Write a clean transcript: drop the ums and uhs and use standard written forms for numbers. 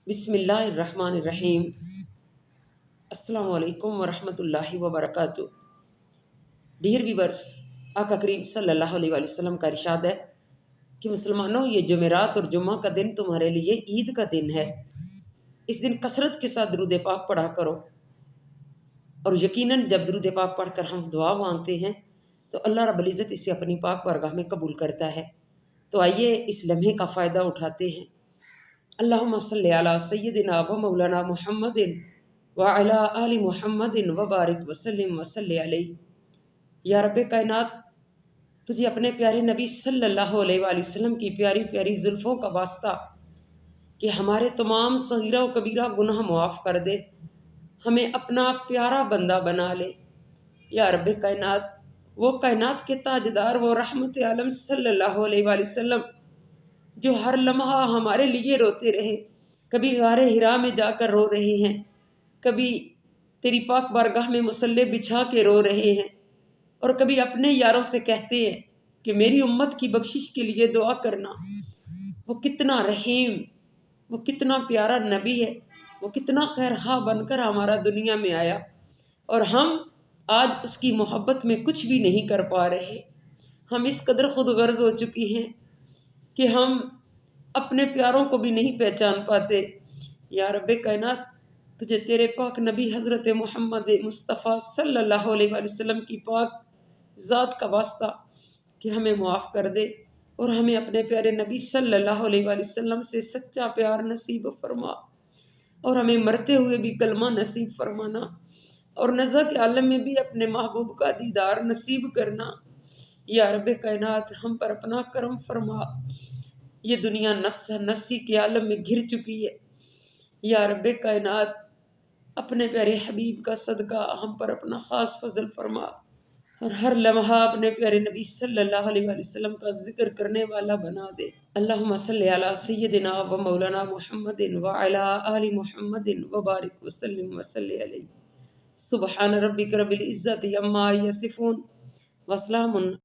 بسم اللہ الرحمن الرحیم۔ السلام علیکم ورحمۃ اللہ وبرکاتہ۔ ڈیئر ویورس، آقا کریم صلی اللہ علیہ وآلہ وسلم کا ارشاد ہے کہ مسلمانوں، یہ جمعرات اور جمعہ کا دن تمہارے لیے عید کا دن ہے۔ اس دن کثرت کے ساتھ درود پاک پڑھا کرو، اور یقیناً جب درود پاک پڑھ کر ہم دعا مانگتے ہیں تو اللہ رب العزت اسے اپنی پاک بارگاہ میں قبول کرتا ہے۔ تو آئیے اس لمحے کا فائدہ اٹھاتے ہیں۔ اللہم صلی علی سیدنا و مولانا محمد وعلی آل محمد وبارک وسلم وصلی علیہ۔ یا رب کائنات، تجھے اپنے پیارے نبی صلی اللہ علیہ وآلہ وسلم کی پیاری پیاری زلفوں کا واسطہ کہ ہمارے تمام صغیرہ و کبیرہ گناہ معاف کر دے، ہمیں اپنا پیارا بندہ بنا لے۔ یا رب کائنات، وہ کائنات کے تاجدار، وہ رحمت عالم صلی اللہ علیہ وآلہ وسلم جو ہر لمحہ ہمارے لیے روتے رہے، کبھی غار ہرا میں جا کر رو رہے ہیں، کبھی تیری پاک بارگاہ میں مصلی بچھا کے رو رہے ہیں، اور کبھی اپنے یاروں سے کہتے ہیں کہ میری امت کی بخشش کے لیے دعا کرنا۔ وہ کتنا رحیم، وہ کتنا پیارا نبی ہے، وہ کتنا خیر خواہ بن کر ہمارا دنیا میں آیا، اور ہم آج اس کی محبت میں کچھ بھی نہیں کر پا رہے۔ ہم اس قدر خود غرض ہو چکی ہیں کہ ہم اپنے پیاروں کو بھی نہیں پہچان پاتے۔ یا رب کائنات، تجھے تیرے پاک نبی حضرت محمد مصطفیٰ صلی اللہ علیہ وآلہ وسلم کی پاک ذات کا واسطہ کہ ہمیں معاف کر دے، اور ہمیں اپنے پیارے نبی صلی اللہ علیہ وآلہ وسلم سے سچا پیار نصیب فرما، اور ہمیں مرتے ہوئے بھی کلمہ نصیب فرمانا، اور نزا کے عالم میں بھی اپنے محبوب کا دیدار نصیب کرنا۔ یا رب کائنات، ہم پر اپنا کرم فرما۔ یہ دنیا نفس نفسی کے عالم میں گھر چکی ہے۔ یا رب کائنات، اپنے پیارے حبیب کا صدقہ ہم پر اپنا خاص فضل فرما، اور ہر لمحہ اپنے پیارے نبی صلی اللہ علیہ وآلہ وسلم کا ذکر کرنے والا بنا دے۔ اللہم صلی علی سیدنا و مولانا محمد وعلی آل محمد وبارک وسلم وصلی علیہ۔ سبحان ربک رب العزت عما یصفون وسلام